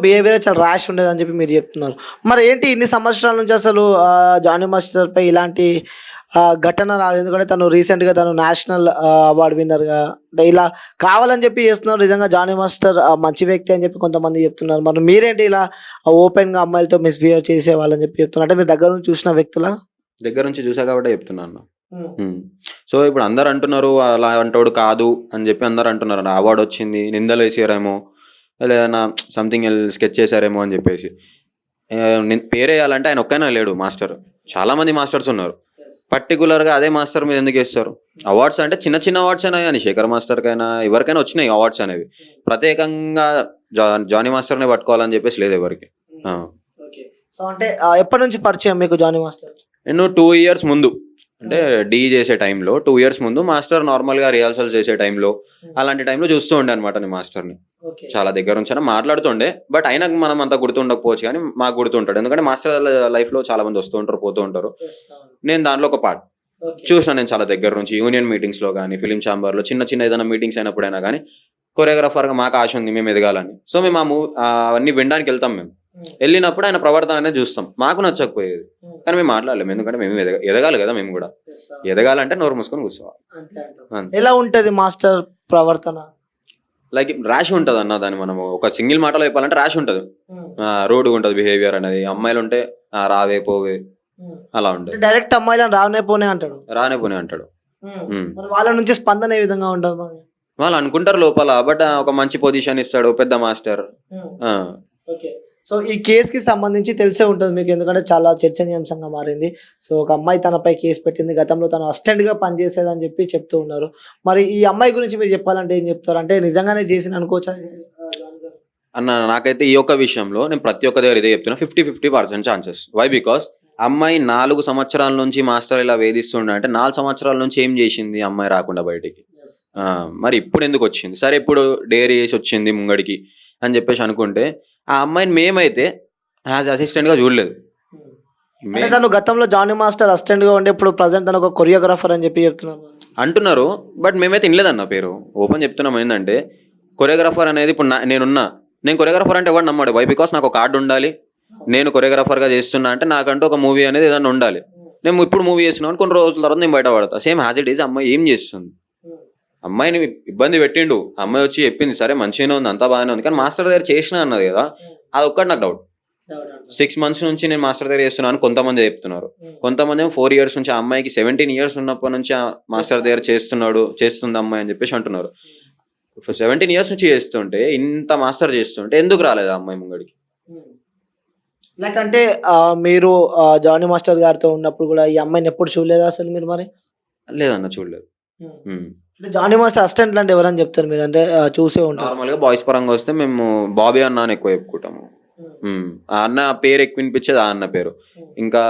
Behaviour చాలా rash ఉండేదని చెప్పి మీరు చెప్తున్నారు. మరి ఏంటి ఇన్ని సంవత్సరాల నుంచి అసలు జానీ మాస్టర్‌పై ఇలాంటి ఘటన రాలేదు. ఎందుకంటే తను రీసెంట్‌గా నేషనల్ అవార్డ్ విన్నర్‌గా అంటే ఇలా కావాలని చెప్పి చేస్తున్నారు. నిజంగా జానీ మాస్టర్ మంచి వ్యక్తి అని చెప్పి కొంతమంది చెప్తున్నారు. మరి మీరేంటి ఇలా ఓపెన్‌గా అమ్మాయిలతో మిస్‌బిహేవ్ చేసేవాళ్ళని చెప్పి చెప్తున్నారు. అంటే మీరు దగ్గర నుంచి చూసిన వ్యక్తులా? దగ్గర నుంచి చూసా కాబట్టే చెప్తున్నా అన్న. హ్మ్. సో ఇప్పుడు అందరూ అంటున్నారు అలాంటోడు కాదు అని చెప్పి అందరూ అంటున్నారు. అవార్డ్ వచ్చింది, నిందలేసారేమో, లేదన్నా సంథింగ్ స్కెచ్ చేశారేమో అని చెప్పేసి. పేరేయాలంటే ఆయన ఒక్కైనా లేడు మాస్టర్. చాలా మంది మాస్టర్స్ ఉన్నారు. పర్టికులర్గా అదే మాస్టర్ మీద ఎందుకు వేస్తారు? అవార్డ్స్ అంటే చిన్న చిన్న అవార్డ్స్ అయినా కానీ శేఖర్ మాస్టర్కైనా ఎవరికైనా వచ్చినాయి అవార్డ్స్ అనేవి. ప్రత్యేకంగా జానీ మాస్టర్ని పట్టుకోవాలని చెప్పేసి లేదు ఎవరికి. ఓకే. సో అంటే ఎప్పటి నుంచి పరిచయం మీకు జానీ మాస్టర్? నేను 2 ఇయర్స్ ముందు అంటే డీ చేసే టైంలో 2 ఇయర్స్ ముందు మాస్టర్ నార్మల్గా రిహార్సల్ చేసే టైంలో అలాంటి టైంలో చూస్తూ ఉండే అనమాట నేను మాస్టర్ని. చాలా దగ్గర నుంచి మాట్లాడుతుండే. బట్ అయినా మనం అంత గుర్తుండకపోవచ్చు కానీ మాకు గుర్తుంటాడు. ఎందుకంటే మాస్టర్ లైఫ్లో చాలా మంది వస్తూ ఉంటారు, పోతూ ఉంటారు. నేను దాంట్లో ఒక పార్ట్ చూసిన. నేను చాలా దగ్గర నుంచి యూనియన్ మీటింగ్స్లో కానీ, ఫిలిం ఛాంబర్లో చిన్న చిన్న ఏదైనా మీటింగ్స్ అయినప్పుడైనా కానీ కొరియోగ్రాఫర్గా మాకు ఆశ ఉంది, మేము ఎదగాలని. సో మేము అవన్నీ వినడానికి వెళ్తాం. మేము వెళ్ళినప్పుడు ఆయన ప్రవర్తన అనేది చూస్తాం. మాకు నచ్చకపోయేది కానీ మేము మాట్లాడలేము. ఎందుకంటే మేము ఎదగాలి కదా. మేము కూడా ఎదగాలంటే నోరు మూసుకొని కూర్చోవాలి. ఎలా ఉంటది మాస్టర్ ప్రవర్తన? లైక్ ర్యాష్ ఉంటుంది అన్న. దాన్ని మనం ఒక సింగిల్ మాటలో చెప్పాలంటే ర్యాష్ ఉంటుంది. రోడ్డుగా ఉంటుంది బిహేవియర్ అనేది. అమ్మాయిలు ఉంటే రావే పోవే అలా ఉంటుంది. డైరెక్ట్ అమ్మాయిలను రానే పోనే అంటాడు. రానే పోనే అంటాడు. వాళ్ళ నుంచి స్పందన ఏ విధంగా ఉంటుంది? వాళ్ళు అనుకుంటారు లోపల. బట్ ఒక మంచి పొజిషన్ ఇస్తాడు పెద్ద మాస్టర్. ఓకే. సో ఈ కేసుకి సంబంధించి తెలిసే ఉంటుంది మీకు, ఎందుకంటే చాలా చర్చనీయాంశంగా మారింది. సో ఒక అమ్మాయి తనపై కేసు పెట్టింది. గతంలో తను అసిస్టెంట్గా పనిచేసేదని చెప్పి చెప్తూ ఉన్నారు. మరి ఈ అమ్మాయి గురించి మీరు చెప్పాలంటే ఏం చెప్తారు? అంటే నిజంగానే చేసిన అనుకోవచ్చా అన్న? నాకైతే ఈ ఒక్క విషయంలో నేను ప్రతి ఒక్క దగ్గర ఇదే చెప్తున్నా, 50-50% ఛాన్సెస్. వై? బికాస్ అమ్మాయి 4 సంవత్సరాల నుంచి మాస్టర్ ఇలా వేధిస్తుండే అంటే 4 సంవత్సరాల నుంచి ఏం చేసింది అమ్మాయి రాకుండా బయటికి? మరి ఇప్పుడు ఎందుకు వచ్చింది? సరే ఇప్పుడు డేరీ చేసి వచ్చింది ముంగడికి అని చెప్పేసి అనుకుంటే, ఆ అమ్మాయిని మేమైతే యాజ్ అసిస్టెంట్గా చూడలేదు. తను గతంలో జానీ మాస్టర్ అసిస్టెంట్గా ఉండే ఇప్పుడు ప్రజెంట్ తను ఒక కొరియోగ్రాఫర్ అని చెప్పి చెప్తున్నారు అంటున్నారు. బట్ మేమైతే వినలేదన్న పేరు. ఓపెన్ చెప్తున్నాం. ఏంటంటే కొరియోగ్రాఫర్ అనేది ఇప్పుడు నేను కొరియోగ్రాఫర్ అంటే ఎవరు నమ్మాడు? వై? బికాస్ నాకు ఒక కార్డు ఉండాలి. నేను కొరియోగ్రాఫర్గా చేస్తున్నా అంటే నాకంటూ ఒక మూవీ అనేది ఏదైనా ఉండాలి. నేను ఇప్పుడు మూవీ చేస్తున్నాను, కొన్ని రోజుల తర్వాత నేను బయట పడతా. Same has it is. అమ్మాయి ఏం చేస్తుంది? అమ్మాయిని ఇబ్బంది పెట్టిండు. అమ్మాయి వచ్చి చెప్పింది, సరే మంచిగానే ఉంది, అంతా బాగానే ఉంది, కానీ మాస్టర్ దగ్గర చేసిన అన్నది కదా. అది ఒక్కటి నాకు డౌట్. 6 months నుంచి నేను మాస్టర్ దగ్గర చేస్తున్నాను కొంతమంది చెప్తున్నారు. కొంతమంది 4 years నుంచి, ఆ అమ్మాయికి 17 years ఉన్నప్పటి నుంచి మాస్టర్ దగ్గర చేస్తుంది అమ్మాయి అని చెప్పేసి అంటున్నారు. 17 years నుంచి చేస్తుంటే, ఇంత మాస్టర్ చేస్తుంటే ఎందుకు రాలేదు ఆ అమ్మాయి ముంగడికి? లైక్ అంటే మీరు జానీ మాస్టర్ గారితో ఉన్నప్పుడు కూడా ఈ అమ్మాయిని ఎప్పుడు చూడలేదా అసలు మీరు? మరి లేదన్న, చూడలేదు. జానీ మాస్టర్ అసిస్టెంట్ అంటే ఎవరని చెప్తారు మీరు? అంటే చూసే ఉంటారు. నార్మల్గా బాయ్స్ పరంగా వస్తే మేము బాబీ అన్న అని ఎక్కువ చెప్పుకుంటాము. ఆ అన్న పేరు ఎక్కువ వినిపించేది, ఆ అన్న పేరు. ఇంకా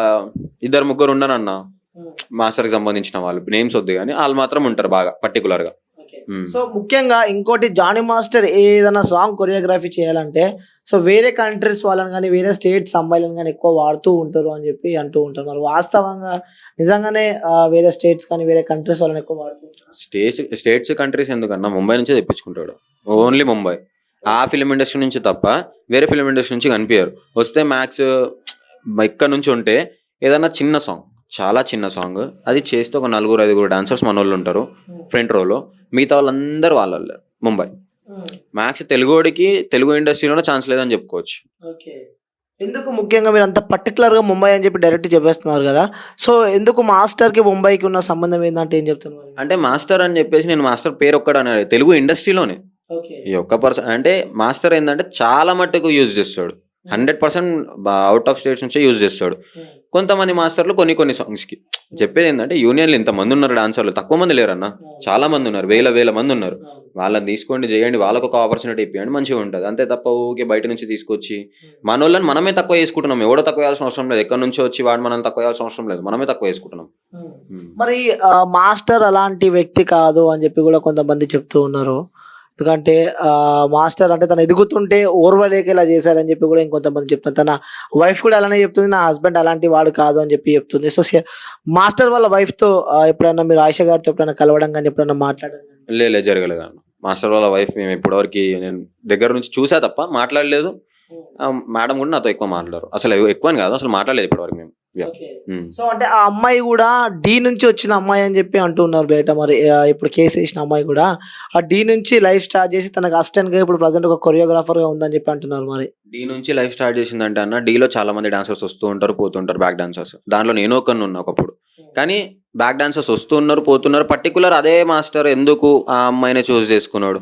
2-3 ఉన్నారు అన్న మాస్టర్కి సంబంధించిన వాళ్ళు, నేమ్స్ వద్దు కానీ వాళ్ళు మాత్రం ఉంటారు బాగా పర్టికులర్గా. సో ముఖ్యంగా ఇంకోటి, జానీ మాస్టర్ ఏదైనా సాంగ్ కొరియోగ్రఫీ చేయాలంటే సో వేరే కంట్రీస్ వాళ్ళని కానీ వేరే స్టేట్స్ అమ్మాయిలను కానీ ఎక్కువ వాడుతూ ఉంటారు అని చెప్పి అంటూ ఉంటారు. మరి వాస్తవంగా నిజంగానే వేరే స్టేట్స్ కానీ వేరే కంట్రీస్ వాళ్ళని ఎక్కువ వాడుతూ ఉంటారు? స్టేట్స్ కంట్రీస్ ఎందుకన్నా, ముంబై నుంచే తెప్పించుకుంటాడు. ఓన్లీ ముంబై. ఆ ఫిలిం ఇండస్ట్రీ నుంచి తప్ప వేరే ఫిలిం ఇండస్ట్రీ నుంచి కనిపించారు. వస్తే మ్యాక్స్ ఇక్కడ నుంచి ఉంటే ఏదైనా చిన్న సాంగ్, చాలా చిన్న సాంగ్ అది చేస్తే ఒక 4-5 డాన్సర్స్ మన వాళ్ళు ఉంటారు ఫ్రంట్ రోలో. మిగతా వాళ్ళందరూ వాళ్ళే ముంబై. మ్యాక్స్ తెలుగు ఇండస్ట్రీలోనే ఛాన్స్ లేదని చెప్పుకోవచ్చు. ఎందుకు ముఖ్యంగా మీరు అంత పర్టికులర్గా ముంబై అని చెప్పి డైరెక్ట్ చెప్పేస్తున్నారు కదా? సో ఎందుకు మాస్టర్కి ముంబైకి ఉన్న సంబంధం ఏంటంటే ఏం చెప్తున్నారు? అంటే మాస్టర్ అని చెప్పేసి నేను మాస్టర్ పేరు ఒక్కడు అనేది తెలుగు ఇండస్ట్రీలోనే ఈ ఒక్క పర్సన్. అంటే మాస్టర్ ఏంటంటే చాలా మట్టుకు యూజ్ చేస్తాడు. 100% అవుట్ ఆఫ్ స్టేట్స్ నుంచే యూజ్ చేస్తాడు. కొంతమంది మాస్టర్లు కొన్ని సాంగ్స్కి చెప్పేది ఏంటంటే, యూనియన్లు ఇంతమంది ఉన్నారు డాన్సర్లు, తక్కువ మంది లేరన్న, చాలా మంది ఉన్నారు, వేల మంది ఉన్నారు. వాళ్ళని తీసుకోండి, చేయండి, వాళ్ళకు ఒక ఆపర్చునిటీ ఇప్పియండి, మంచిగా ఉంటుంది. అంతే తప్ప ఊకే బయట నుంచి తీసుకొచ్చి మన వాళ్ళని మనమే తక్కువ చేసుకుంటున్నాం. ఎవడో తక్కువ చేయాల్సిన అవసరం లేదు. ఎక్కడి నుంచో వచ్చి వాడు మనల్ని తక్కువ చేయాల్సిన అవసరం లేదు. మనమే తక్కువ చేసుకుంటున్నాం. మరి మాస్టర్ అలాంటి వ్యక్తి కాదు అని చెప్పి కూడా కొంతమంది చెప్తూ ఉన్నారు. ఎందుకంటే మాస్టర్ అంటే తను ఎదుగుతుంటే ఓర్వలేక ఇలా చేశారని చెప్పి కూడా ఇంకొంతమంది చెప్తున్నారు. తన వైఫ్ కూడా అలానే చెప్తుంది, నా హస్బెండ్ అలాంటి వాడు కాదు అని చెప్పి చెప్తుంది. సో మాస్టర్ వాళ్ళ వైఫ్తో ఎప్పుడైనా మీరు ఆయిషా గారితో ఎప్పుడైనా కలవడం కానీ ఎప్పుడైనా మాట్లాడడం? లేదు, జరగలేదు అన్న. మాస్టర్ వాళ్ళ వైఫ్ మేము ఇప్పటివరకు నేను దగ్గర నుంచి చూసా తప్ప మాట్లాడలేదు. మేడం కూడా నాతో ఎక్కువ మాట్లాడారు. అసలు ఎక్కువ అని కాదు, అసలు మాట్లాడలేదు ఇప్పటివరకు మేము. సో అంటే ఆ అమ్మాయి కూడా డి నుంచి వచ్చిన అమ్మాయి అని చెప్పి అంటున్నారు బయట. మరి ఇప్పుడు కేసు వేసిన అమ్మాయి కూడా ఆ డి నుంచి లైఫ్ స్టార్ట్ చేసి తనకు అసిస్టెంట్ గా ఇప్పుడు ప్రజెంట్ ఒక కొరియోగ్రాఫర్ గా ఉందని చెప్పి అంటున్నారు. మరి డీ నుంచి లైఫ్ స్టార్ట్ చేసిందంటే అన్న, డీలో చాలా మంది డాన్సర్స్ వస్తూ ఉంటారు, పోతుంటారు, బ్యాక్ డాన్సర్స్. దాంట్లో నేను ఒకరిని ఉన్నా ఒకప్పుడు. కానీ బ్యాక్ డాన్సర్స్ వస్తూ ఉన్నారు, పోతున్నారు. పర్టికులర్ అదే మాస్టర్ ఎందుకు ఆ అమ్మాయినే చూస్ చేసుకున్నాడు?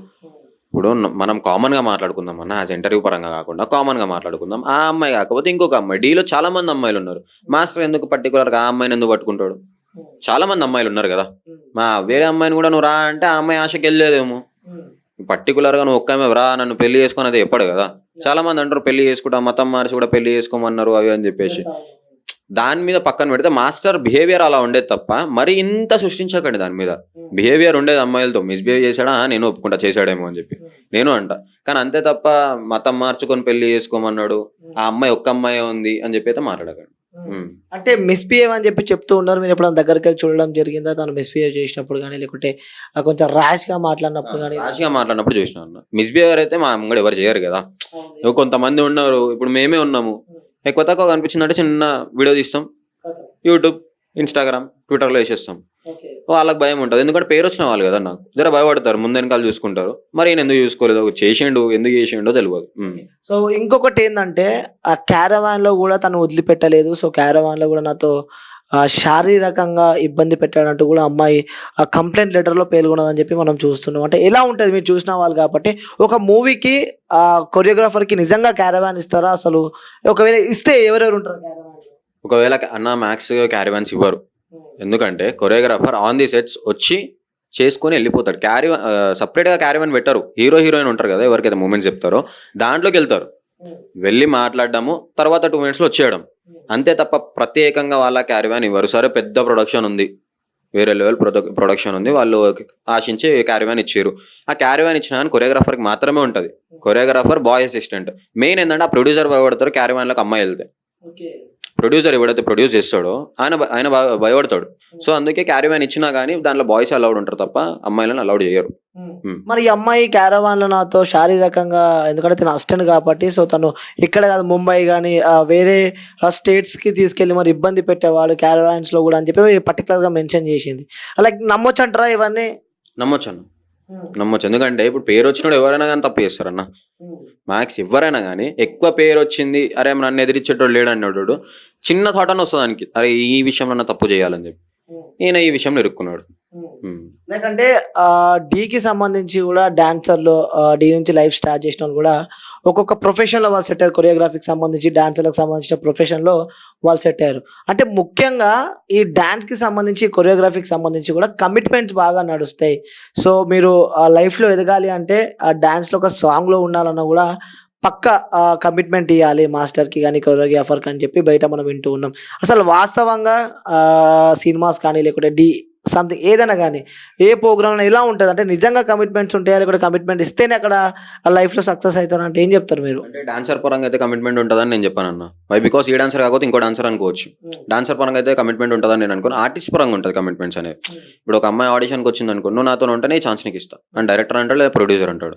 ఇప్పుడు మనం కామన్ గా మాట్లాడుకుందాం అన్న, యాజ్ ఇంటర్వ్యూ పరంగా కాకుండా కామన్ గా మాట్లాడుకుందాం. ఆ అమ్మాయి కాకపోతే ఇంకొక అమ్మాయి. డీలో చాలా మంది అమ్మాయిలు ఉన్నారు. మాస్టర్ ఎందుకు పర్టికులర్ గా ఆ అమ్మాయిని ఎందుకు పట్టుకుంటాడు? చాలా మంది అమ్మాయిలు ఉన్నారు కదా. వేరే అమ్మాయిని కూడా నువ్వు రా అంటే ఆ అమ్మాయి ఆశకి వెళ్ళలేదేమో. పర్టికులర్ గా నువ్వు ఒక్క ఆమె రా నన్ను పెళ్లి చేసుకుని అది చెప్పడు కదా. చాలా మంది అంటారు పెళ్లి చేసుకుంటా, మతం మార్చి కూడా పెళ్లి చేసుకోమన్నారు అవి అని చెప్పేసి. దాని మీద పక్కన పెడితే మాస్టర్ బిహేవియర్ అలా ఉండేది తప్ప మరి ఇంత సృష్టించకండి. దాని మీద బిహేవియర్ ఉండేది అమ్మాయిలతో. మిస్బిహేవ్ చేశాడా నేను ఒప్పుకుంటా, చేశాడేమో అని చెప్పి నేను అంట. కానీ అంతే తప్ప మతం మార్చుకొని పెళ్లి చేసుకోమన్నాడు, ఆ అమ్మాయి ఒక్క అమ్మాయి ఉంది అని చెప్పి అయితే మాట్లాడకండి. అంటే మిస్బిహేవ్ అని చెప్పి చెప్తూ ఉన్నారు. మీరు ఎప్పుడైనా దగ్గరికి వెళ్ళి చూడడం జరిగిందా? తను మిస్బిహేవ్ చేసినప్పుడు కానీ, లేకుంటే కొంచెం ర్యాష్ గా మాట్లాడినప్పుడు కానీ? ర్యాష్ గా మాట్లాడినప్పుడు చూసిన అన్న. మిస్బిహేవియర్ అయితే మా ముంగడు ఎవరు చేయరు కదా. కొంతమంది ఉన్నారు, ఇప్పుడు మేమే ఉన్నాము. ఎక్కువ తక్కువ కనిపించిందంటే చిన్న వీడియో తీస్తాం, యూట్యూబ్, ఇన్స్టాగ్రామ్, ట్విట్టర్లో వేసేస్తాం. వాళ్ళకి భయం ఉంటుంది, ఎందుకంటే పేరు వచ్చిన వాళ్ళు కదా. నాకు జర భయపడతారు, ముందు వెనకాల చూసుకుంటారు. మరి నేను ఎందుకు చూసుకోలేదు, చేసిండు ఎందుకు చేసిండో తెలియదు. సో ఇంకొకటి ఏంటంటే ఆ క్యారవాన్ లో కూడా తను వదిలిపెట్టలేదు. సో క్యారవాన్ లో కూడా నాతో శారీరకంగా ఇబ్బంది పెట్టాడంటూ కూడా అమ్మాయి ఆ కంప్లైంట్ లెటర్ లో పేర్కొన్నదని చెప్పి మనం చూస్తున్నాం. అంటే ఎలా ఉంటుంది మీరు చూసిన వాళ్ళు కాబట్టి, ఒక మూవీకి ఆ కొరియోగ్రాఫర్ కి నిజంగా క్యారవాన్ ఇస్తారా? అసలు ఒకవేళ ఇస్తే ఎవరెవరు ఉంటారు క్యారవాన్? ఒకవేళ అన్న మ్యాక్స్ క్యారవాన్స్ ఇవ్వరు. ఎందుకంటే కొరియోగ్రాఫర్ ఆన్ ది సెట్స్ వచ్చి చేసుకొని వెళ్ళిపోతాడు. సపరేట్గా క్యారవాన్ పెట్టరు. హీరో హీరోయిన్ ఉంటారు కదా, ఎవరికైతే మూమెంట్స్ చెప్తారో దాంట్లోకి వెళ్తారు, వెళ్ళి మాట్లాడడము, తర్వాత 2 minutes వచ్చేయడం. అంతే తప్ప ప్రత్యేకంగా వాళ్ళ క్యారవాన్ ఇవ్వరు. సరే పెద్ద ప్రొడక్షన్ ఉంది, వేరే లెవెల్ ప్రొడక్షన్ ఉంది, వాళ్ళు ఆశించి క్యారవాన్ ఇచ్చారు. ఆ క్యారవాన్ ఇచ్చినా కానీ కొరియోగ్రాఫర్కి మాత్రమే ఉంటుంది. Choreographer bye assistant. మెయిన్ ఏంటంటే ఆ ప్రొడ్యూసర్ భయపడతారు క్యారవాన్లోకి అమ్మాయి వెళ్తే. ప్రొడ్యూసర్ ఎవడైతే ప్రొడ్యూస్ చేస్తాడో ఆయన భయపడతాడు. సో అందుకే క్యారవాన్ ఇచ్చినా కానీ దాంట్లో బాయ్స్ అలౌడ్ ఉంటారు తప్ప అమ్మాయిలను అలౌడ్ చేయరు. మరి ఈ అమ్మాయి క్యారవాన్ లో నాతో శారీరకంగా, ఎందుకంటే తను అసిస్టెంట్ కాబట్టి, సో తను ఇక్కడ కాదు ముంబై కానీ వేరే స్టేట్స్ కి తీసుకెళ్లి మరి ఇబ్బంది పెట్టేవాడు క్యారవాన్స్ లో కూడా అని చెప్పి పర్టికులర్ గా మెన్షన్ చేసింది. అలా నమ్మొచ్చు అంటారా ఇవన్నీ? నమ్మొచ్చు. ఎందుకంటే ఇప్పుడు పేరు వచ్చినోడు ఎవరైనా కానీ తప్పు చేస్తారన్న. మ్యాక్స్ ఎవరైనా కానీ ఎక్కువ పేరు వచ్చింది, అరే నన్ను ఎదిరించేటోడు లేడు అన్నాడు, చిన్న థాట్ అని వస్తుంది దానికి, అరే ఈ విషయంలో తప్పు చేయాలని చెప్పి ఈయన ఈ విషయంలో ఇరుక్కున్నాడు. లేకంటే డీకి సంబంధించి కూడా డాన్సర్లు డీ నుంచి లైఫ్ స్టార్ట్ చేసిన వాళ్ళు కూడా ఒక్కొక్క ప్రొఫెషన్లో వాళ్ళు సెట్ అయ్యారు. కొరియోగ్రఫీకి సంబంధించి, డాన్సర్లకు సంబంధించిన ప్రొఫెషన్లో వాళ్ళు సెట్ అయ్యారు. అంటే ముఖ్యంగా ఈ డాన్స్కి సంబంధించి, కొరియోగ్రఫీకి సంబంధించి కూడా కమిట్మెంట్స్ బాగా నడుస్తాయి. సో మీరు లైఫ్లో ఎదగాలి అంటే ఆ డాన్స్లో ఒక సాంగ్లో ఉండాలన్నా కూడా పక్క కమిట్మెంట్ ఇవ్వాలి మాస్టర్కి కానీ కొరియోగ్రాఫర్కి అని చెప్పి బయట మనం వింటూ ఉన్నాం. అసలు వాస్తవంగా సినిమాస్ కానీ లేకుంటే డి సంథింగ్ ఏదైనా కానీ ఏ ప్రోగ్రామ్ ఎలా ఉంటుంది అంటే నిజంగా కమిట్మెంట్స్ ఉంటాయా, లేకుంటే కమిట్మెంట్ ఇస్తేనే అక్కడ లైఫ్లో సక్సెస్ అవుతారు అంటే ఏం చెప్తారు మీరు? అంటే డాన్సర్ పరంగా అయితే కమిట్మెంట్ ఉంటుందని నేను చెప్పాను అన్న. వై బికాస్ ఈ డాన్సర్ కాకపోతే ఇంకో డాన్సర్ అనుకోవచ్చు. డాన్సర్ పరంగా అయితే కమిట్మెంట్ ఉంటుందని నేను అనుకోను. ఆర్టిస్ట్ పరంగా ఉంటుంది కమిట్మెంట్స్ అనేవి. ఇప్పుడు ఒక అమ్మాయి ఆడిషన్కి వచ్చింది అనుకో, నువ్వు నాతో ఉంటే ఛాన్స్ నీకు ఇస్తా అని డైరెక్టర్ అంటాడు, లేదా ప్రొడ్యూసర్ అంటాడు.